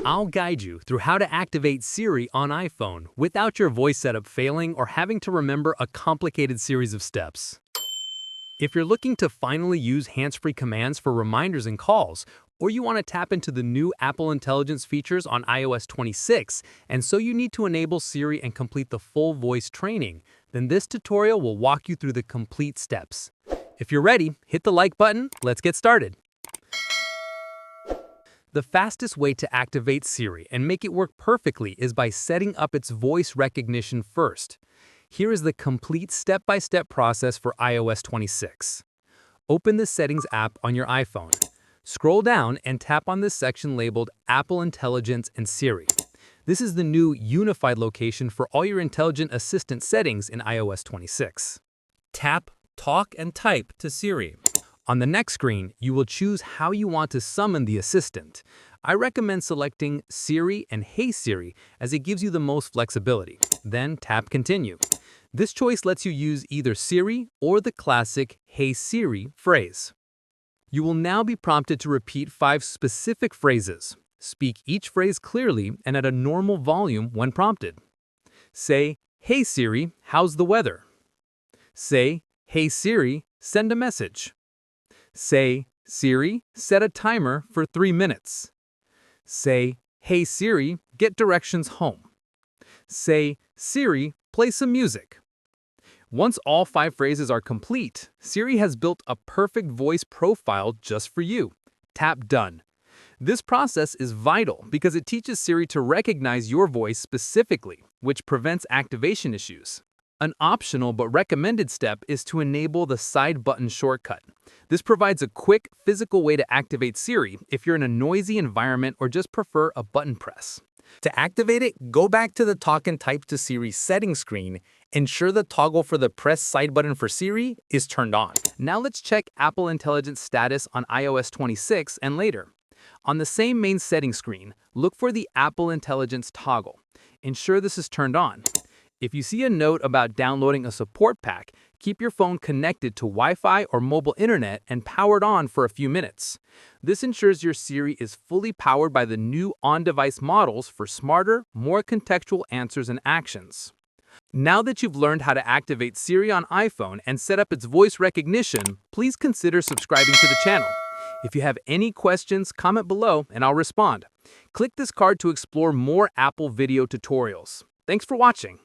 I'll guide you through how to activate Siri on iPhone without your voice setup failing or having to remember a complicated series of steps. If you're looking to finally use hands-free commands for reminders and calls, or you want to tap into the new Apple Intelligence features on iOS 26, and so you need to enable Siri and complete the full voice training, then this tutorial will walk you through the complete steps. If you're ready, hit the like button. Let's get started. The fastest way to activate Siri and make it work perfectly is by setting up its voice recognition first. Here is the complete step-by-step process for iOS 26. Open the Settings app on your iPhone. Scroll down and tap on this section labeled Apple Intelligence and Siri. This is the new unified location for all your intelligent assistant settings in iOS 26. Tap Talk and Type to Siri. On the next screen, you will choose how you want to summon the assistant. I recommend selecting Siri and Hey Siri as it gives you the most flexibility. Then tap Continue. This choice lets you use either Siri or the classic Hey Siri phrase. You will now be prompted to repeat 5 specific phrases. Speak each phrase clearly and at a normal volume when prompted. Say, "Hey Siri, how's the weather?" Say, "Hey Siri, send a message." Say, "Siri, set a timer for 3 minutes." Say, "Hey Siri, get directions home." Say, "Siri, play some music." Once all 5 phrases are complete, Siri has built a perfect voice profile just for you. Tap Done. This process is vital because it teaches Siri to recognize your voice specifically, which prevents activation issues. An optional but recommended step is to enable the side button shortcut. This provides a quick, physical way to activate Siri if you're in a noisy environment or just prefer a button press. To activate it, go back to the Talk and Type to Siri settings screen. Ensure the toggle for the press side button for Siri is turned on. Now let's check Apple Intelligence status on iOS 26 and later. On the same main settings screen, look for the Apple Intelligence toggle. Ensure this is turned on. If you see a note about downloading a support pack, keep your phone connected to Wi-Fi or mobile internet and powered on for a few minutes. This ensures your Siri is fully powered by the new on-device models for smarter, more contextual answers and actions. Now that you've learned how to activate Siri on iPhone and set up its voice recognition, please consider subscribing to the channel. If you have any questions, comment below and I'll respond. Click this card to explore more Apple video tutorials. Thanks for watching.